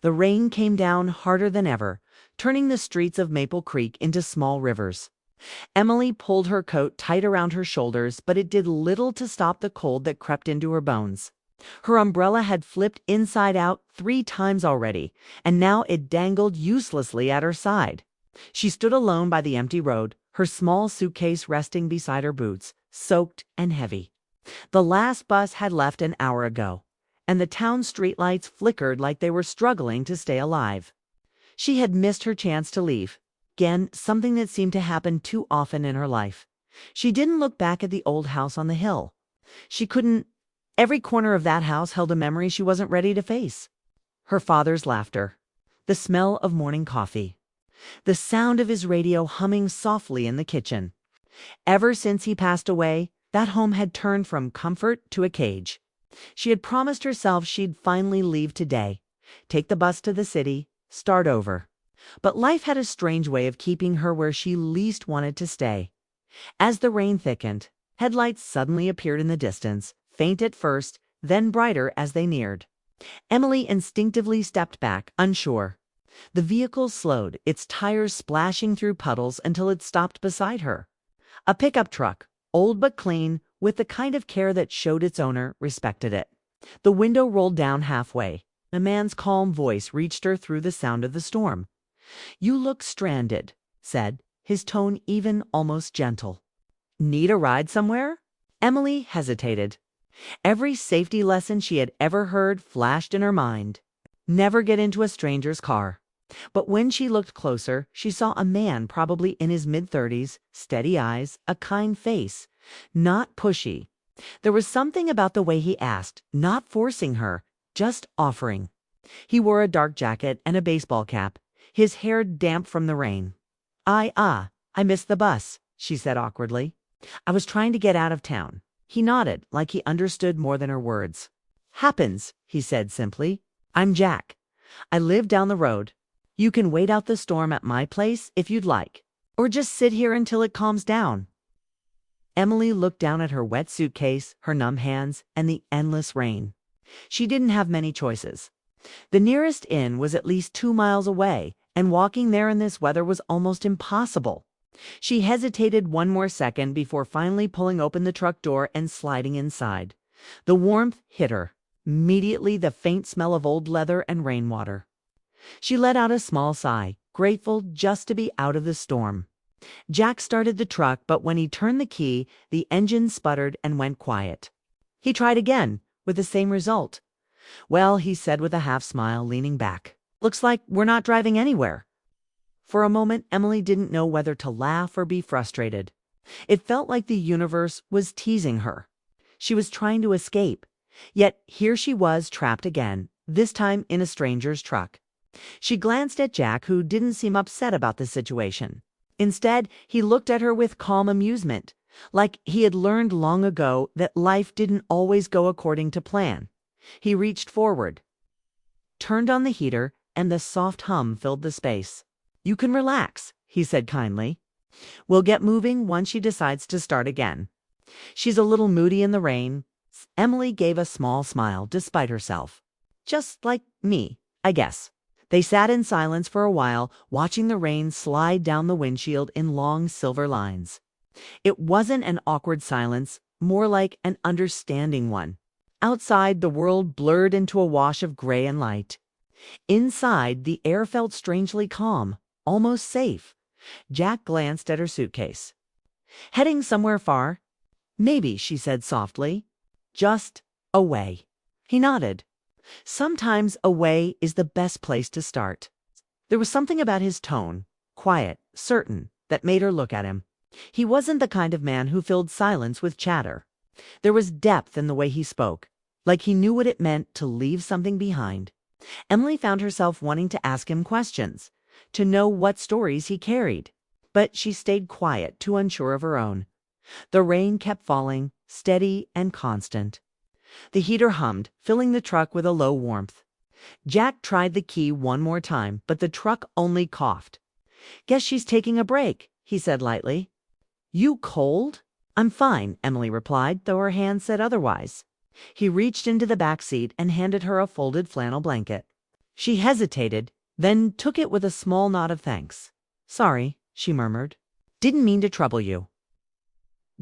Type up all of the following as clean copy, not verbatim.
The rain came down harder than ever, turning the streets of Maple Creek into small rivers. Emily pulled her coat tight around her shoulders, but it did little to stop the cold that crept into her bones. Her umbrella had flipped inside out 3 times already, and now it dangled uselessly at her side. She stood alone by the empty road, her small suitcase resting beside her boots, soaked and heavy. The last bus had left an hour ago, and the town streetlights flickered like they were struggling to stay alive. She had missed her chance to leave. Again, something that seemed to happen too often in her life. She didn't look back at the old house on the hill. She couldn't. Every corner of that house held a memory she wasn't ready to face. Her father's laughter, the smell of morning coffee, the sound of his radio humming softly in the kitchen. Ever since he passed away, that home had turned from comfort to a cage. She had promised herself she'd finally leave today, take the bus to the city, start over. But life had a strange way of keeping her where she least wanted to stay. As the rain thickened, headlights suddenly appeared in the distance, faint at first, then brighter as they neared. Emily instinctively stepped back, unsure. The vehicle slowed, its tires splashing through puddles until it stopped beside her. A pickup truck, old but clean, with the kind of care that showed its owner respected it. The window rolled down halfway. A man's calm voice reached her through the sound of the storm. "You look stranded," said, his tone even, almost gentle. "Need a ride somewhere?" Emily hesitated. Every safety lesson she had ever heard flashed in her mind. Never get into a stranger's car. But when she looked closer, she saw a man probably in his mid-30s, steady eyes, a kind face. Not pushy. There was something about the way he asked, not forcing her, just offering. He wore a dark jacket and a baseball cap, his hair damp from the rain. I missed the bus," she said awkwardly. "I was trying to get out of town." He nodded, like he understood more than her words. "Happens," he said simply. "I'm Jack. I live down the road. You can wait out the storm at my place if you'd like, or just sit here until it calms down." Emily looked down at her wet suitcase, her numb hands, and the endless rain. She didn't have many choices. The nearest inn was at least 2 miles away, and walking there in this weather was almost impossible. She hesitated one more second before finally pulling open the truck door and sliding inside. The warmth hit her. Immediately, the faint smell of old leather and rainwater. She let out a small sigh, grateful just to be out of the storm. Jack started the truck, but when he turned the key, the engine sputtered and went quiet. He tried again, with the same result. "Well," he said with a half smile, leaning back, "looks like we're not driving anywhere." For a moment, Emily didn't know whether to laugh or be frustrated. It felt like the universe was teasing her. She was trying to escape. Yet here she was trapped again, this time in a stranger's truck. She glanced at Jack, who didn't seem upset about the situation. Instead, he looked at her with calm amusement, like he had learned long ago that life didn't always go according to plan. He reached forward, turned on the heater, and the soft hum filled the space. "You can relax," he said kindly. "We'll get moving once she decides to start again. She's a little moody in the rain." Emily gave a small smile despite herself. "Just like me, I guess." They sat in silence for a while, watching the rain slide down the windshield in long silver lines. It wasn't an awkward silence, more like an understanding one. Outside, the world blurred into a wash of gray and light. Inside, the air felt strangely calm, almost safe. Jack glanced at her suitcase. "Heading somewhere far?" "Maybe," she said softly. "Just away." He nodded. Sometimes away is the best place to start. There was something about his tone, quiet, certain, that made her look at him. He wasn't the kind of man who filled silence with chatter. There was depth in the way he spoke, like he knew what it meant to leave something behind. Emily found herself wanting to ask him questions, to know what stories he carried. But she stayed quiet, too unsure of her own. The rain kept falling, steady and constant. The heater hummed, filling the truck with a low warmth. Jack tried the key one more time, but the truck only coughed. "Guess she's taking a break," he said lightly. "You cold?" "I'm fine," Emily replied, though her hand said otherwise. He reached into the back seat and handed her a folded flannel blanket. She hesitated, then took it with a small nod of thanks. "Sorry," she murmured. "Didn't mean to trouble you."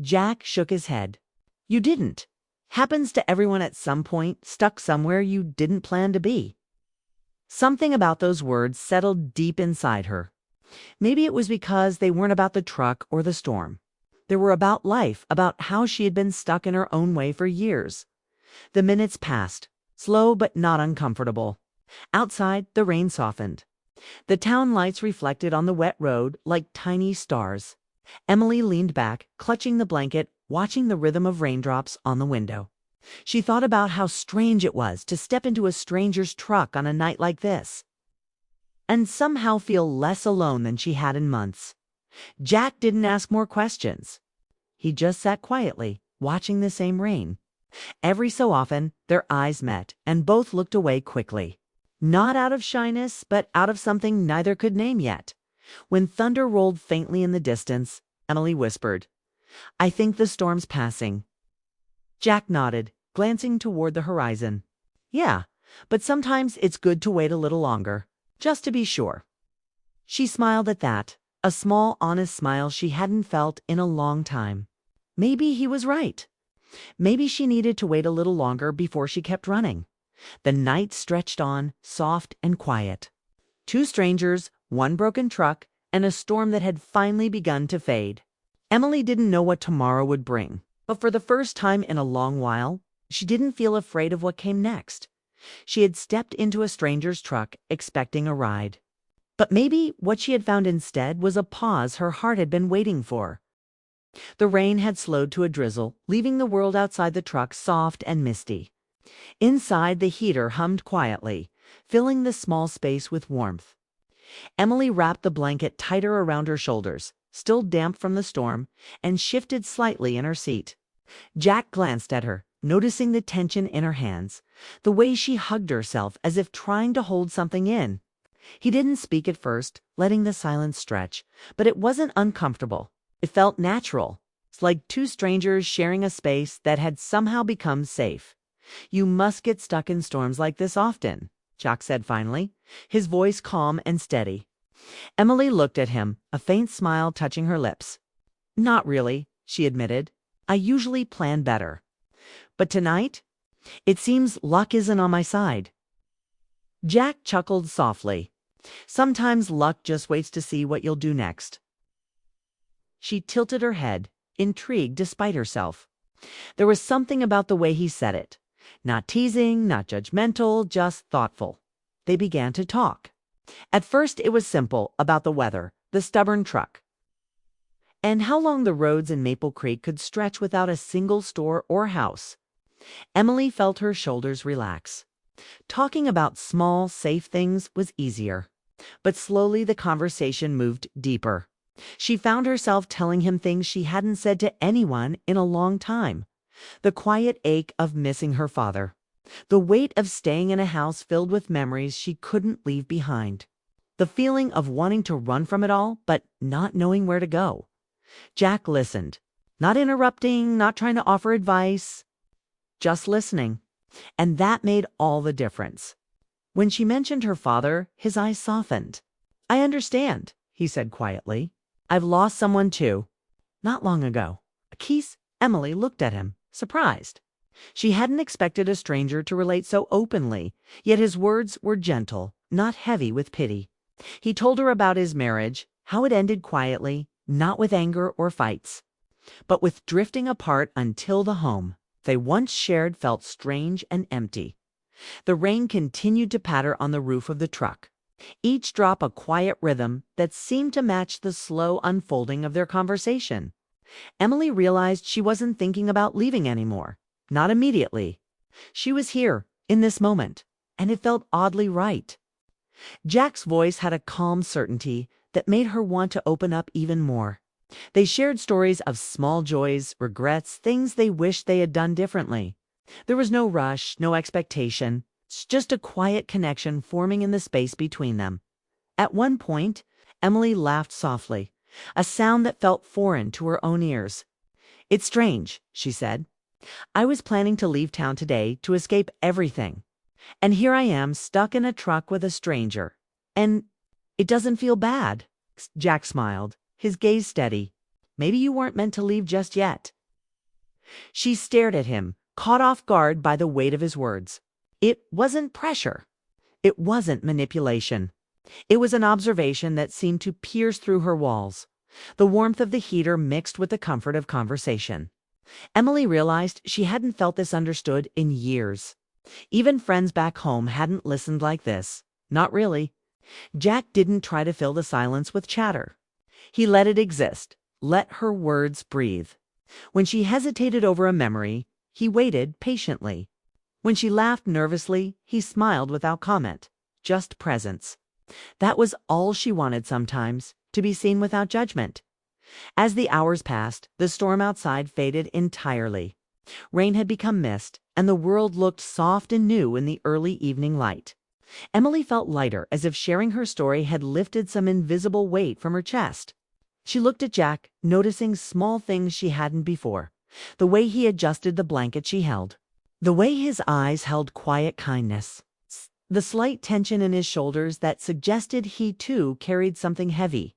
Jack shook his head. "You didn't. Happens to everyone at some point, stuck somewhere you didn't plan to be." Something about those words settled deep inside her. Maybe it was because they weren't about the truck or the storm. They were about life, about how she had been stuck in her own way for years. The minutes passed, slow but not uncomfortable. Outside, the rain softened. The town lights reflected on the wet road like tiny stars. Emily leaned back, clutching the blanket, watching the rhythm of raindrops on the window. She thought about how strange it was to step into a stranger's truck on a night like this, and somehow feel less alone than she had in months. Jack didn't ask more questions. He just sat quietly, watching the same rain. Every so often, their eyes met, and both looked away quickly. Not out of shyness, but out of something neither could name yet. When thunder rolled faintly in the distance, Emily whispered, "I think the storm's passing." Jack nodded, glancing toward the horizon. "Yeah, but sometimes it's good to wait a little longer, just to be sure." She smiled at that, a small, honest smile she hadn't felt in a long time. Maybe he was right. Maybe she needed to wait a little longer before she kept running. The night stretched on, soft and quiet. Two strangers, one broken truck, and a storm that had finally begun to fade. Emily didn't know what tomorrow would bring, but for the first time in a long while, she didn't feel afraid of what came next. She had stepped into a stranger's truck, expecting a ride. But maybe what she had found instead was a pause her heart had been waiting for. The rain had slowed to a drizzle, leaving the world outside the truck soft and misty. Inside, the heater hummed quietly, filling the small space with warmth. Emily wrapped the blanket tighter around her shoulders, still damp from the storm, and shifted slightly in her seat. Jack glanced at her, noticing the tension in her hands, the way she hugged herself as if trying to hold something in. He didn't speak at first, letting the silence stretch, but it wasn't uncomfortable. It felt natural. It's like two strangers sharing a space that had somehow become safe. "You must get stuck in storms like this often," Jack said finally, his voice calm and steady. Emily looked at him, a faint smile touching her lips. "Not really," she admitted. "I usually plan better. But tonight, it seems luck isn't on my side." Jack chuckled softly. "Sometimes luck just waits to see what you'll do next." She tilted her head, intrigued despite herself. There was something about the way he said it. Not teasing, not judgmental, just thoughtful. They began to talk. At first it was simple, about the weather, the stubborn truck, and how long the roads in Maple Creek could stretch without a single store or house. Emily felt her shoulders relax. Talking about small, safe things was easier. But slowly the conversation moved deeper. She found herself telling him things she hadn't said to anyone in a long time. The quiet ache of missing her father. The weight of staying in a house filled with memories she couldn't leave behind. The feeling of wanting to run from it all, but not knowing where to go. Jack listened, not interrupting, not trying to offer advice, just listening. And that made all the difference. When she mentioned her father, his eyes softened. "I understand," he said quietly. "I've lost someone too. Not long ago." Keith, Emily looked at him, surprised. She hadn't expected a stranger to relate so openly, yet his words were gentle, not heavy with pity. He told her about his marriage, how it ended quietly, not with anger or fights, but with drifting apart until the home they once shared felt strange and empty. The rain continued to patter on the roof of the truck, each drop a quiet rhythm that seemed to match the slow unfolding of their conversation. Emily realized she wasn't thinking about leaving anymore, not immediately. She was here, in this moment, and it felt oddly right. Jack's voice had a calm certainty that made her want to open up even more. They shared stories of small joys, regrets, things they wished they had done differently. There was no rush, no expectation, just a quiet connection forming in the space between them. At one point, Emily laughed softly, a sound that felt foreign to her own ears. "It's strange," she said. "I was planning to leave town today to escape everything. And here I am, stuck in a truck with a stranger. And it doesn't feel bad." Jack smiled, his gaze steady. "Maybe you weren't meant to leave just yet." She stared at him, caught off guard by the weight of his words. It wasn't pressure. It wasn't manipulation. It was an observation that seemed to pierce through her walls. The warmth of the heater mixed with the comfort of conversation. Emily realized she hadn't felt this understood in years. Even friends back home hadn't listened like this. Not really. Jack didn't try to fill the silence with chatter. He let it exist, let her words breathe. When she hesitated over a memory, he waited patiently. When she laughed nervously, he smiled without comment, just presence. That was all she wanted sometimes, to be seen without judgment. As the hours passed, the storm outside faded entirely. Rain had become mist, and the world looked soft and new in the early evening light. Emily felt lighter, as if sharing her story had lifted some invisible weight from her chest. She looked at Jack, noticing small things she hadn't before. The way he adjusted the blanket she held. The way his eyes held quiet kindness. The slight tension in his shoulders that suggested he too carried something heavy.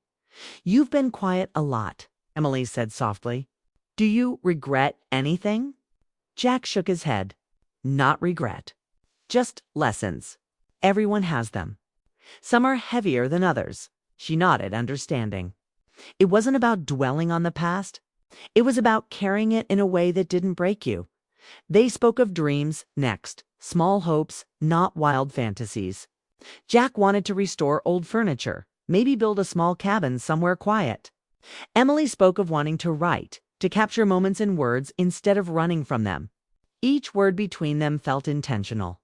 "You've been quiet a lot," Emily said softly. "Do you regret anything?" Jack shook his head. "Not regret. Just lessons. Everyone has them. Some are heavier than others." She nodded, understanding. It wasn't about dwelling on the past. It was about carrying it in a way that didn't break you. They spoke of dreams next, small hopes, not wild fantasies. Jack wanted to restore old furniture, maybe build a small cabin somewhere quiet. Emily spoke of wanting to write, to capture moments in words instead of running from them. Each word between them felt intentional,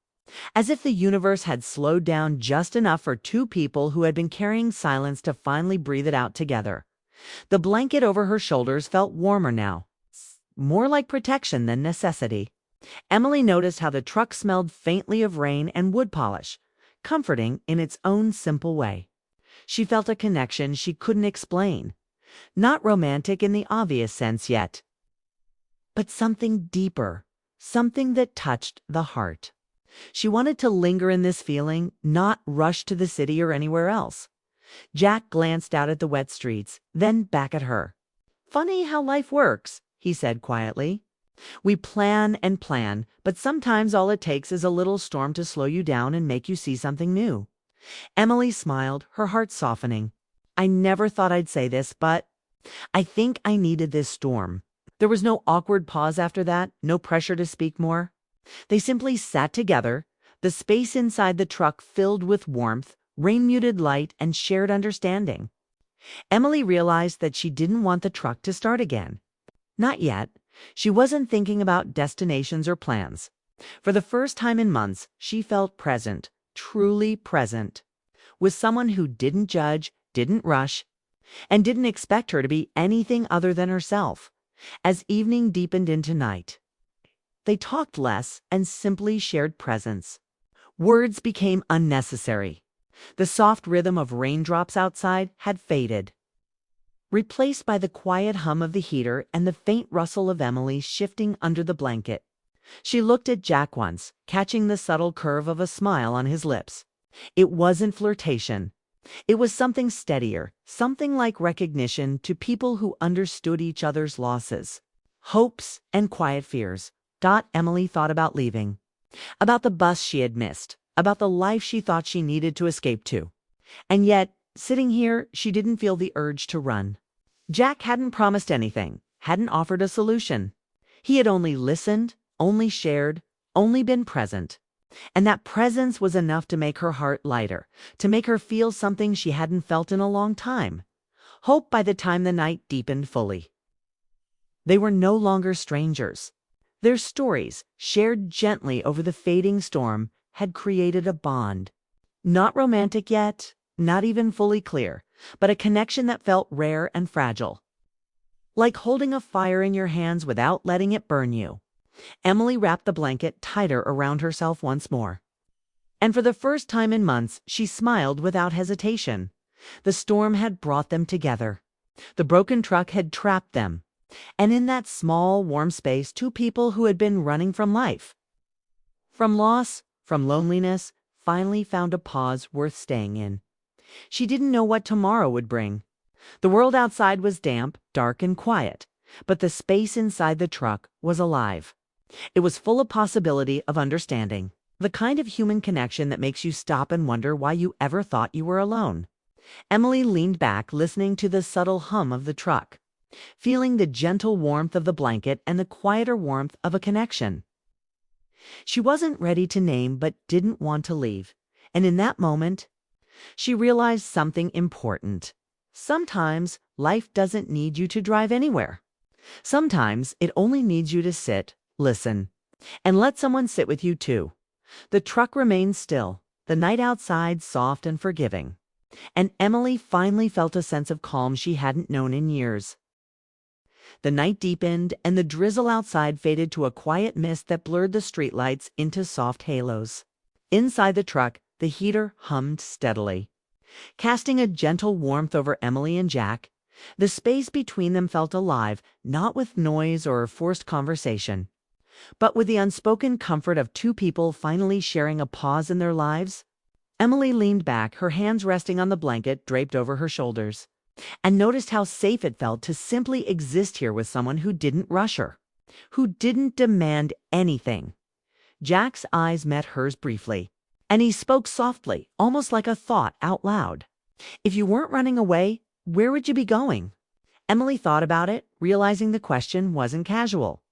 as if the universe had slowed down just enough for two people who had been carrying silence to finally breathe it out together. The blanket over her shoulders felt warmer now, more like protection than necessity. Emily noticed how the truck smelled faintly of rain and wood polish, comforting in its own simple way. She felt a connection she couldn't explain. Not romantic in the obvious sense yet, but something deeper, something that touched the heart. She wanted to linger in this feeling, not rush to the city or anywhere else. Jack glanced out at the wet streets, then back at her. "Funny how life works," he said quietly. "We plan and plan, but sometimes all it takes is a little storm to slow you down and make you see something new." Emily smiled, her heart softening. "I never thought I'd say this, but I think I needed this storm." There was no awkward pause after that, no pressure to speak more. They simply sat together, the space inside the truck filled with warmth, rain-muted light, and shared understanding. Emily realized that she didn't want the truck to start again. Not yet. She wasn't thinking about destinations or plans. For the first time in months, she felt present, truly present, with someone who didn't judge, didn't rush, and didn't expect her to be anything other than herself. As evening deepened into night, they talked less and simply shared presence. Words became unnecessary. The soft rhythm of raindrops outside had faded, replaced by the quiet hum of the heater and the faint rustle of Emily shifting under the blanket. She looked at Jack once, catching the subtle curve of a smile on his lips. It wasn't flirtation. It was something steadier, something like recognition to people who understood each other's losses, hopes, and quiet fears. Emily thought about leaving, about the bus she had missed, about the life she thought she needed to escape to. And yet, sitting here, she didn't feel the urge to run. Jack hadn't promised anything, hadn't offered a solution. He had only listened, only shared, only been present. And that presence was enough to make her heart lighter, to make her feel something she hadn't felt in a long time. Hope by the time the night deepened fully. They were no longer strangers. Their stories, shared gently over the fading storm, had created a bond. Not romantic yet, not even fully clear, but a connection that felt rare and fragile. Like holding a fire in your hands without letting it burn you. Emily wrapped the blanket tighter around herself once more. And for the first time in months, she smiled without hesitation. The storm had brought them together. The broken truck had trapped them. And in that small, warm space, two people who had been running from life. From loss, from loneliness, finally found a pause worth staying in. She didn't know what tomorrow would bring. The world outside was damp, dark, and quiet, but the space inside the truck was alive. It was full of possibility of understanding, the kind of human connection that makes you stop and wonder why you ever thought you were alone. Emily leaned back, listening to the subtle hum of the truck, feeling the gentle warmth of the blanket and the quieter warmth of a connection. She wasn't ready to name but didn't want to leave, and in that moment, she realized something important. Sometimes life doesn't need you to drive anywhere. Sometimes it only needs you to sit, listen, and let someone sit with you too. The truck remained still, the night outside soft and forgiving, and Emily finally felt a sense of calm she hadn't known in years. The night deepened, and the drizzle outside faded to a quiet mist that blurred the streetlights into soft halos. Inside the truck, the heater hummed steadily, casting a gentle warmth over Emily and Jack. The space between them felt alive, not with noise or forced conversation, but with the unspoken comfort of two people finally sharing a pause in their lives. Emily leaned back, her hands resting on the blanket draped over her shoulders, and noticed how safe it felt to simply exist here with someone who didn't rush her, who didn't demand anything. Jack's eyes met hers briefly, and he spoke softly, almost like a thought out loud. "If you weren't running away, where would you be going?" Emily thought about it, realizing the question wasn't casual.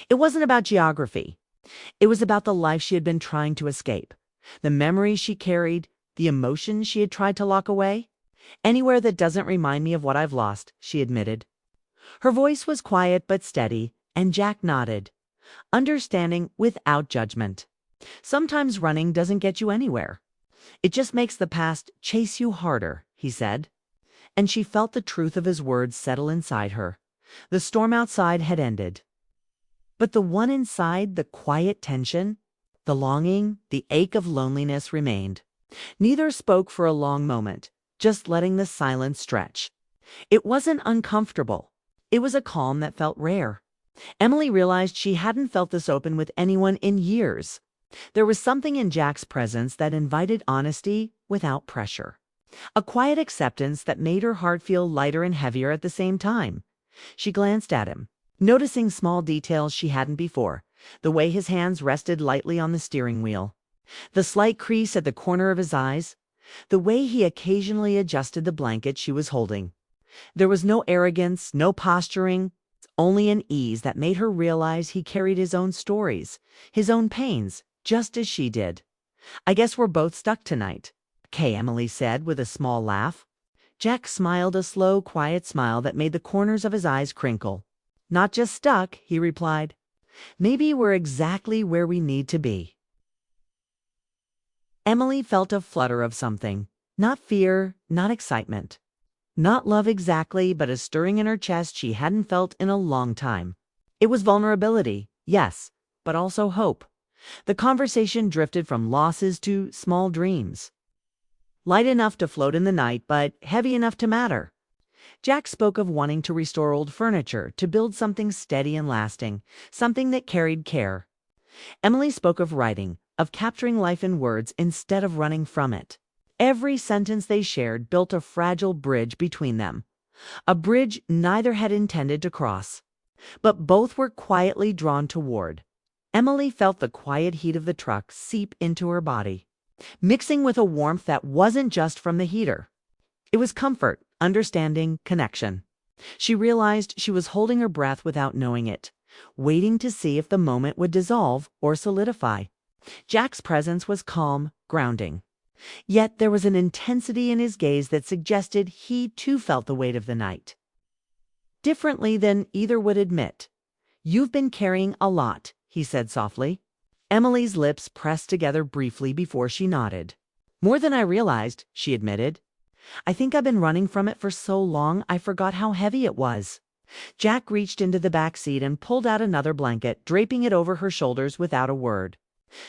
It wasn't about geography. It was about the life she had been trying to escape, the memories she carried, the emotions she had tried to lock away. "Anywhere that doesn't remind me of what I've lost," she admitted. Her voice was quiet but steady, and Jack nodded, understanding without judgment. "Sometimes running doesn't get you anywhere. It just makes the past chase you harder," he said. And she felt the truth of his words settle inside her. The storm outside had ended, but the one inside, the quiet tension, the longing, the ache of loneliness remained. Neither spoke for a long moment, just letting the silence stretch. It wasn't uncomfortable. It was a calm that felt rare. Emily realized she hadn't felt this open with anyone in years. There was something in Jack's presence that invited honesty without pressure. A quiet acceptance that made her heart feel lighter and heavier at the same time. She glanced at him, noticing small details she hadn't before, the way his hands rested lightly on the steering wheel, the slight crease at the corner of his eyes, the way he occasionally adjusted the blanket she was holding. There was no arrogance, no posturing, only an ease that made her realize he carried his own stories, his own pains, just as she did. "I guess we're both stuck tonight," Emily said with a small laugh. Jack smiled, a slow, quiet smile that made the corners of his eyes crinkle. "Not just stuck," he replied. "Maybe we're exactly where we need to be." Emily felt a flutter of something. Not fear, not excitement. Not love exactly, but a stirring in her chest she hadn't felt in a long time. It was vulnerability, yes, but also hope. The conversation drifted from losses to small dreams. Light enough to float in the night, but heavy enough to matter. Jack spoke of wanting to restore old furniture, to build something steady and lasting, something that carried care. Emily spoke of writing, of capturing life in words instead of running from it. Every sentence they shared built a fragile bridge between them, a bridge neither had intended to cross, but both were quietly drawn toward. Emily felt the quiet heat of the truck seep into her body, mixing with a warmth that wasn't just from the heater. It was comfort, understanding, connection. She realized she was holding her breath without knowing it, waiting to see if the moment would dissolve or solidify. Jack's presence was calm, grounding. Yet there was an intensity in his gaze that suggested he too felt the weight of the night. Differently than either would admit. "You've been carrying a lot," he said softly. Emily's lips pressed together briefly before she nodded. "More than I realized," she admitted. "I think I've been running from it for so long I forgot how heavy it was." Jack reached into the back seat and pulled out another blanket, draping it over her shoulders without a word.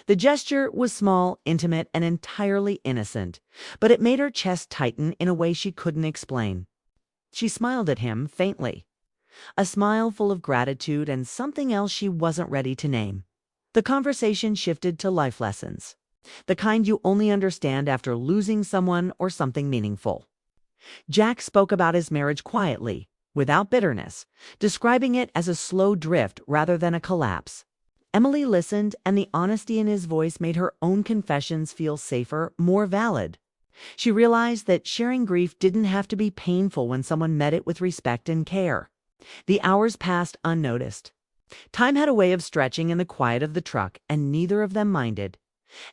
The gesture was small, intimate, and entirely innocent, but it made her chest tighten in a way she couldn't explain. She smiled at him faintly, a smile full of gratitude and something else she wasn't ready to name. The conversation shifted to life lessons. the kind you only understand after losing someone or something meaningful. Jack spoke about his marriage quietly, without bitterness, describing it as a slow drift rather than a collapse. Emily listened, and the honesty in his voice made her own confessions feel safer, more valid. She realized that sharing grief didn't have to be painful when someone met it with respect and care. The hours passed unnoticed. Time had a way of stretching in the quiet of the truck, and neither of them minded.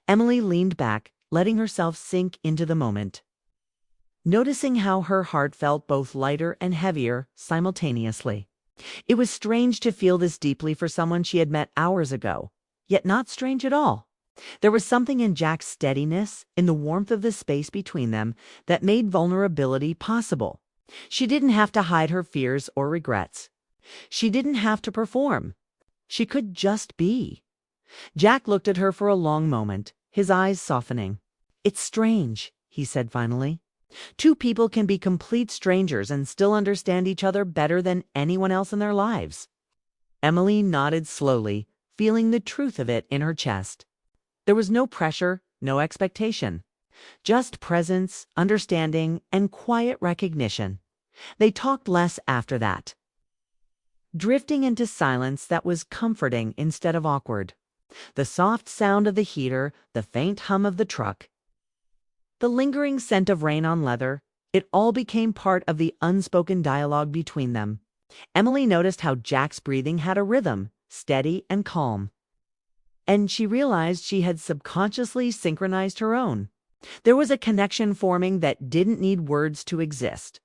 Emily leaned back, letting herself sink into the moment, noticing how her heart felt both lighter and heavier simultaneously. It was strange to feel this deeply for someone she had met hours ago, yet not strange at all. There was something in Jack's steadiness, in the warmth of the space between them, that made vulnerability possible. She didn't have to hide her fears or regrets. She didn't have to perform. She could just be. Jack looked at her for a long moment, his eyes softening. "It's strange," he said finally. "Two people can be complete strangers and still understand each other better than anyone else in their lives." Emily nodded slowly, feeling the truth of it in her chest. There was no pressure, no expectation. Just presence, understanding, and quiet recognition. They talked less after that, drifting into silence that was comforting instead of awkward. The soft sound of the heater, the faint hum of the truck, the lingering scent of rain on leather, it all became part of the unspoken dialogue between them. Emily noticed how Jack's breathing had a rhythm, steady and calm. And she realized she had subconsciously synchronized her own. There was a connection forming that didn't need words to exist.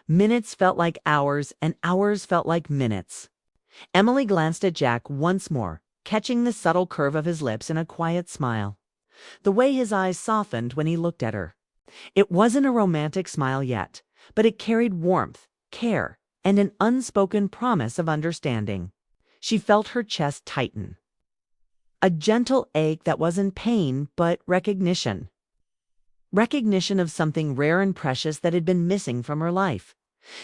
Minutes felt like hours, and hours felt like minutes. Emily glanced at Jack once more, catching the subtle curve of his lips in a quiet smile. The way his eyes softened when he looked at her. It wasn't a romantic smile yet, but it carried warmth, care, and an unspoken promise of understanding. She felt her chest tighten. A gentle ache that wasn't pain, but recognition. Recognition of something rare and precious that had been missing from her life.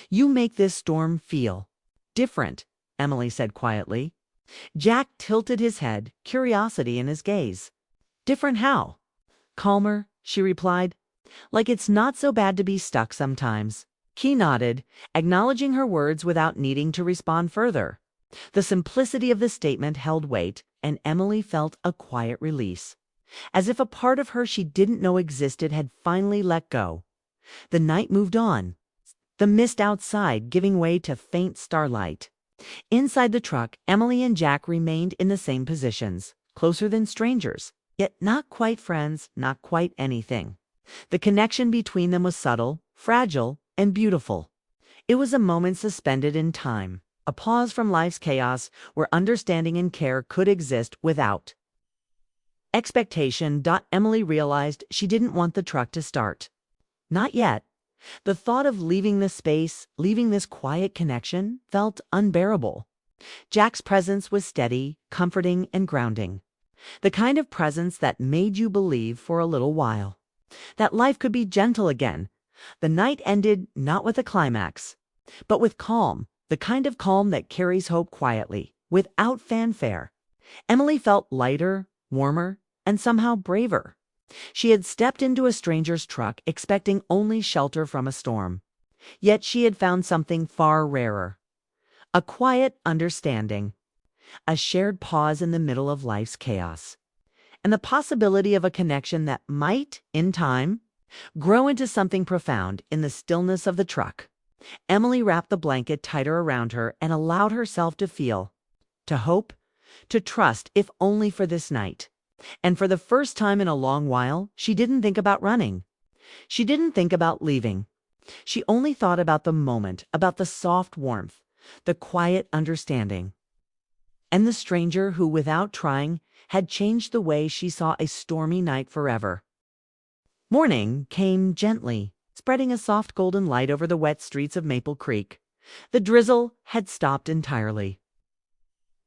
"You make this storm feel different," Emily said quietly. Jack tilted his head, curiosity in his gaze. "Different how?" "Calmer," she replied. "Like it's not so bad to be stuck sometimes." He nodded, acknowledging her words without needing to respond further. The simplicity of the statement held weight, and Emily felt a quiet release. As if a part of her she didn't know existed had finally let go. The night moved on, the mist outside giving way to faint starlight. Inside the truck, Emily and Jack remained in the same positions, closer than strangers, yet not quite friends, not quite anything. The connection between them was subtle, fragile, and beautiful. It was a moment suspended in time, a pause from life's chaos where understanding and care could exist without expectation. Emily realized she didn't want the truck to start. Not yet. The thought of leaving this space, leaving this quiet connection, felt unbearable. Jack's presence was steady, comforting, and grounding. The kind of presence that made you believe for a little while that life could be gentle again. The night ended not with a climax, but with calm, the kind of calm that carries hope quietly, without fanfare. Emily felt lighter, warmer, and somehow braver. She had stepped into a stranger's truck expecting only shelter from a storm. Yet she had found something far rarer. A quiet understanding. A shared pause in the middle of life's chaos. And the possibility of a connection that might, in time, grow into something profound in the stillness of the truck. Emily wrapped the blanket tighter around her and allowed herself to feel, to hope, to trust, if only for this night. And for the first time in a long while, she didn't think about running. She didn't think about leaving. She only thought about the moment, about the soft warmth, the quiet understanding. And the stranger who, without trying, had changed the way she saw a stormy night forever. Morning came gently, spreading a soft golden light over the wet streets of Maple Creek. The drizzle had stopped entirely,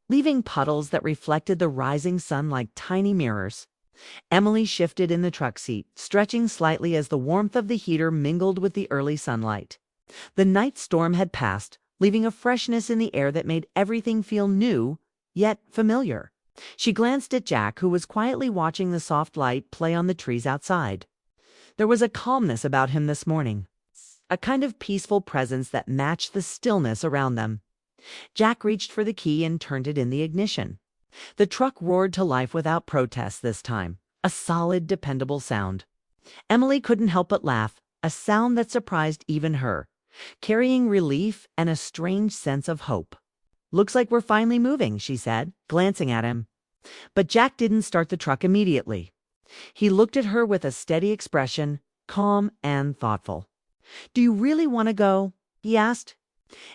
leaving puddles that reflected the rising sun like tiny mirrors. Emily shifted in the truck seat, stretching slightly as the warmth of the heater mingled with the early sunlight. The night storm had passed, leaving a freshness in the air that made everything feel new, yet familiar. She glanced at Jack, who was quietly watching the soft light play on the trees outside. There was a calmness about him this morning, a kind of peaceful presence that matched the stillness around them. Jack reached for the key and turned it in the ignition. The truck roared to life without protest this time, a solid, dependable sound. Emily couldn't help but laugh, a sound that surprised even her, carrying relief and a strange sense of hope. "Looks like we're finally moving," she said, glancing at him. But Jack didn't start the truck immediately. He looked at her with a steady expression, calm and thoughtful. "Do you really want to go?" he asked.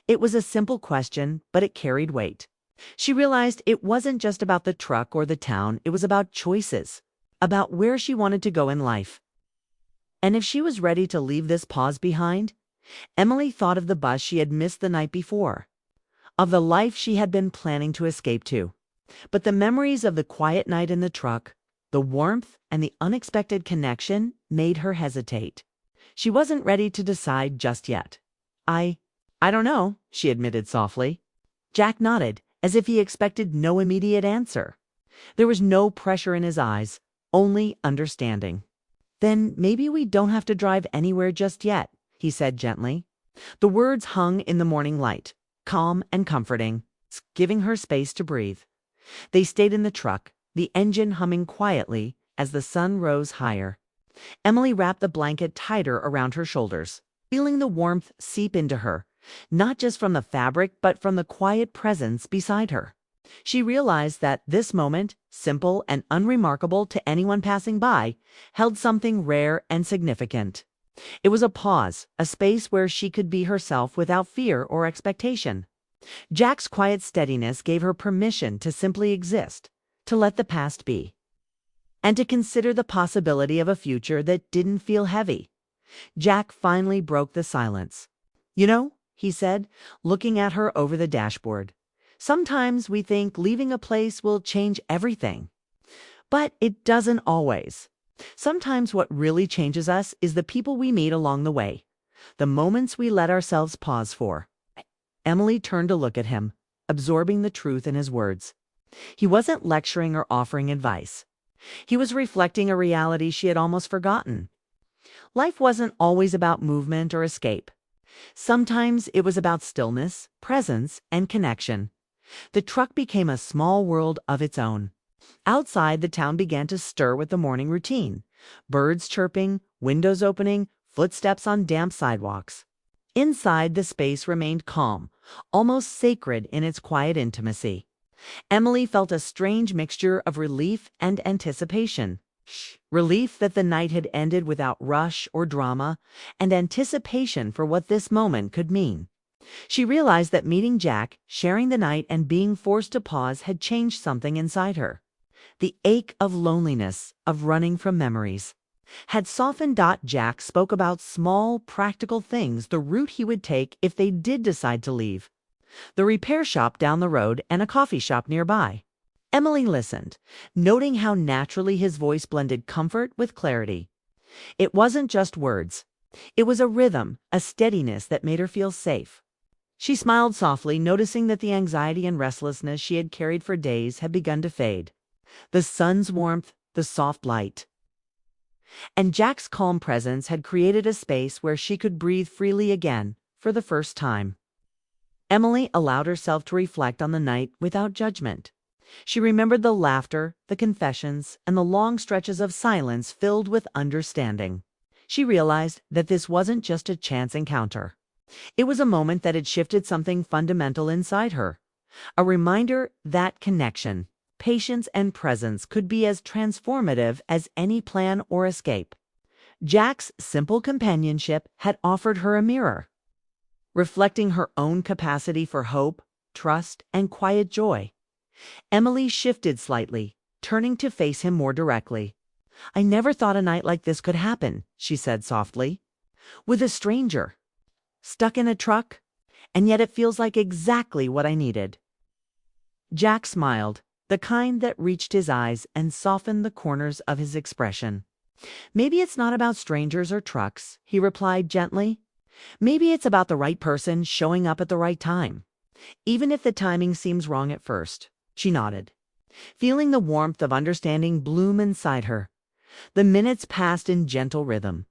It was a simple question, but it carried weight. She realized it wasn't just about the truck or the town, it was about choices, about where she wanted to go in life. And if she was ready to leave this pause behind, Emily thought of the bus she had missed the night before, of the life she had been planning to escape to. But the memories of the quiet night in the truck, the warmth and the unexpected connection made her hesitate. She wasn't ready to decide just yet. I don't know," she admitted softly. Jack nodded, as if he expected no immediate answer. There was no pressure in his eyes, only understanding. "Then maybe we don't have to drive anywhere just yet," he said gently. The words hung in the morning light, calm and comforting, giving her space to breathe. They stayed in the truck, the engine humming quietly as the sun rose higher. Emily wrapped the blanket tighter around her shoulders, feeling the warmth seep into her, not just from the fabric but from the quiet presence beside her. She realized that this moment, simple and unremarkable to anyone passing by, held something rare and significant. It was a pause, a space where she could be herself without fear or expectation. Jack's quiet steadiness gave her permission to simply exist, to let the past be, and to consider the possibility of a future that didn't feel heavy. Jack finally broke the silence. "You know," he said, looking at her over the dashboard, "sometimes we think leaving a place will change everything. But it doesn't always. Sometimes what really changes us is the people we meet along the way, the moments we let ourselves pause for." Emily turned to look at him, absorbing the truth in his words. He wasn't lecturing or offering advice. He was reflecting a reality she had almost forgotten. Life wasn't always about movement or escape. Sometimes it was about stillness, presence, and connection. The truck became a small world of its own. Outside, the town began to stir with the morning routine. Birds chirping, windows opening, footsteps on damp sidewalks. Inside, the space remained calm, almost sacred in its quiet intimacy. Emily felt a strange mixture of relief and anticipation. Relief that the night had ended without rush or drama, and anticipation for what this moment could mean. She realized that meeting Jack, sharing the night, and being forced to pause had changed something inside her. The ache of loneliness, of running from memories, had softened. Jack spoke about small, practical things, the route he would take if they did decide to leave, the repair shop down the road and a coffee shop nearby. Emily listened, noting how naturally his voice blended comfort with clarity. It wasn't just words. It was a rhythm, a steadiness that made her feel safe. She smiled softly, noticing that the anxiety and restlessness she had carried for days had begun to fade. The sun's warmth, the soft light, and Jack's calm presence had created a space where she could breathe freely again, for the first time. Emily allowed herself to reflect on the night without judgment. She remembered the laughter, the confessions, and the long stretches of silence filled with understanding. She realized that this wasn't just a chance encounter. It was a moment that had shifted something fundamental inside her. A reminder that connection, patience, and presence could be as transformative as any plan or escape. Jack's simple companionship had offered her a mirror, reflecting her own capacity for hope, trust, and quiet joy. Emily shifted slightly, turning to face him more directly. "I never thought a night like this could happen," she said softly. "With a stranger. Stuck in a truck. And yet it feels like exactly what I needed." Jack smiled, the kind that reached his eyes and softened the corners of his expression. "Maybe it's not about strangers or trucks," he replied gently. "Maybe it's about the right person showing up at the right time, even if the timing seems wrong at first." She nodded. feeling the warmth of understanding bloom inside her. The minutes passed in gentle rhythm.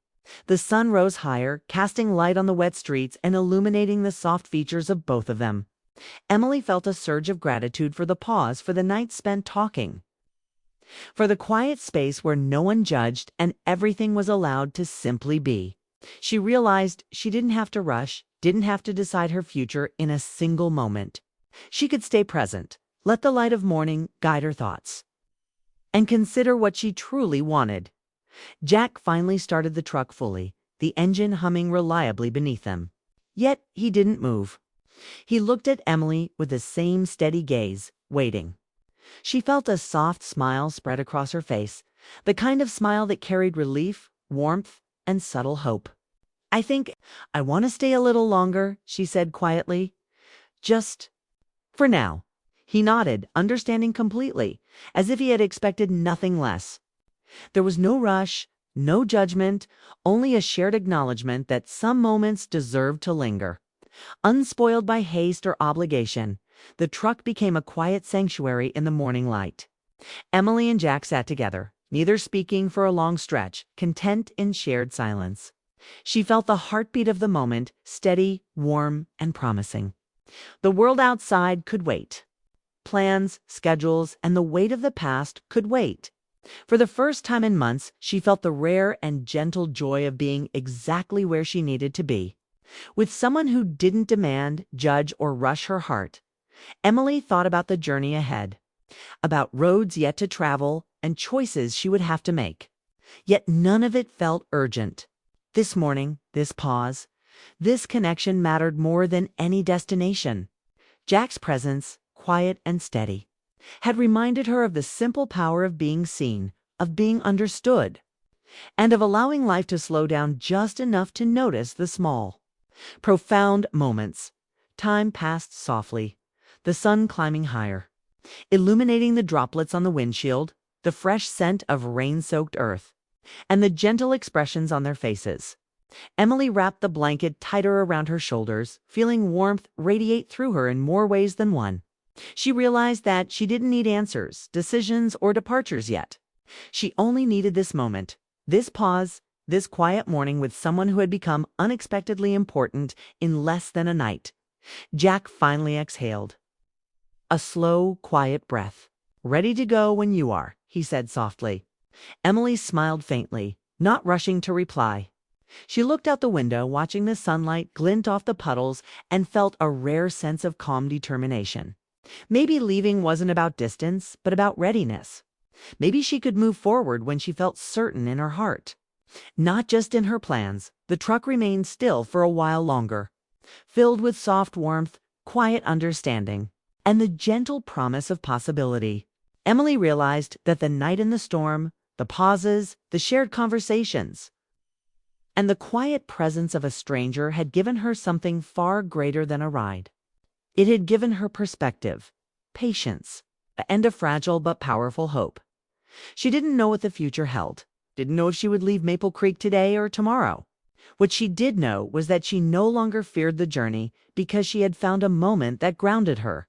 The sun rose higher, casting light on the wet streets and illuminating the soft features of both of them. Emily felt a surge of gratitude for the pause, for the night spent talking, for the quiet space where no one judged and everything was allowed to simply be. She realized she didn't have to rush, didn't have to decide her future in a single moment. She could stay present, let the light of morning guide her thoughts, and consider what she truly wanted. Jack finally started the truck fully, the engine humming reliably beneath them. Yet he didn't move. He looked at Emily with the same steady gaze, waiting. She felt a soft smile spread across her face, the kind of smile that carried relief, warmth, and subtle hope. "I think I want to stay a little longer," she said quietly. "Just for now." He nodded, understanding completely, as if he had expected nothing less. There was no rush, no judgment, only a shared acknowledgement that some moments deserved to linger. Unspoiled by haste or obligation, the truck became a quiet sanctuary in the morning light. Emily and Jack sat together, neither speaking for a long stretch, content in shared silence. She felt the heartbeat of the moment, steady, warm, and promising. The world outside could wait. Plans, schedules, and the weight of the past could wait. For the first time in months, she felt the rare and gentle joy of being exactly where she needed to be, with someone who didn't demand, judge, or rush her heart. Emily thought about the journey ahead, about roads yet to travel and choices she would have to make. Yet none of it felt urgent. This morning, this pause, this connection mattered more than any destination. Jack's presence, quiet and steady, had reminded her of the simple power of being seen, of being understood, and of allowing life to slow down just enough to notice the small, profound moments. Time passed softly, the sun climbing higher, illuminating the droplets on the windshield, the fresh scent of rain-soaked earth, and the gentle expressions on their faces. Emily wrapped the blanket tighter around her shoulders, feeling warmth radiate through her in more ways than one. She realized that she didn't need answers, decisions, or departures yet. She only needed this moment, this pause, this quiet morning with someone who had become unexpectedly important in less than a night. Jack finally exhaled. A slow, quiet breath. "Ready to go when you are," he said softly. Emily smiled faintly, not rushing to reply. She looked out the window, watching the sunlight glint off the puddles, and felt a rare sense of calm determination. Maybe leaving wasn't about distance, but about readiness. Maybe she could move forward when she felt certain in her heart. Not just in her plans. The truck remained still for a while longer, filled with soft warmth, quiet understanding, and the gentle promise of possibility. Emily realized that the night in the storm, the pauses, the shared conversations, and the quiet presence of a stranger had given her something far greater than a ride. It had given her perspective, patience, and a fragile but powerful hope. She didn't know what the future held, didn't know if she would leave Maple Creek today or tomorrow. What she did know was that she no longer feared the journey because she had found a moment that grounded her,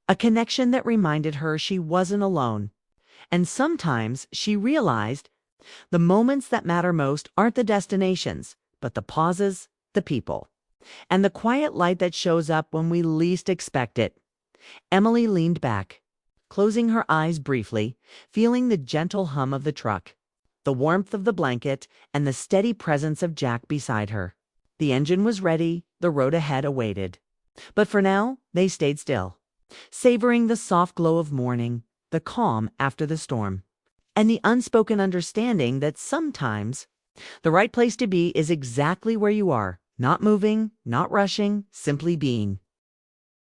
a connection that reminded her she wasn't alone. And sometimes she realized the moments that matter most aren't the destinations, but the pauses, the people, and the quiet light that shows up when we least expect it. Emily leaned back, closing her eyes briefly, feeling the gentle hum of the truck, the warmth of the blanket, and the steady presence of Jack beside her. The engine was ready, the road ahead awaited. But for now, they stayed still, savoring the soft glow of morning, the calm after the storm, and the unspoken understanding that sometimes the right place to be is exactly where you are, not moving, not rushing, simply being.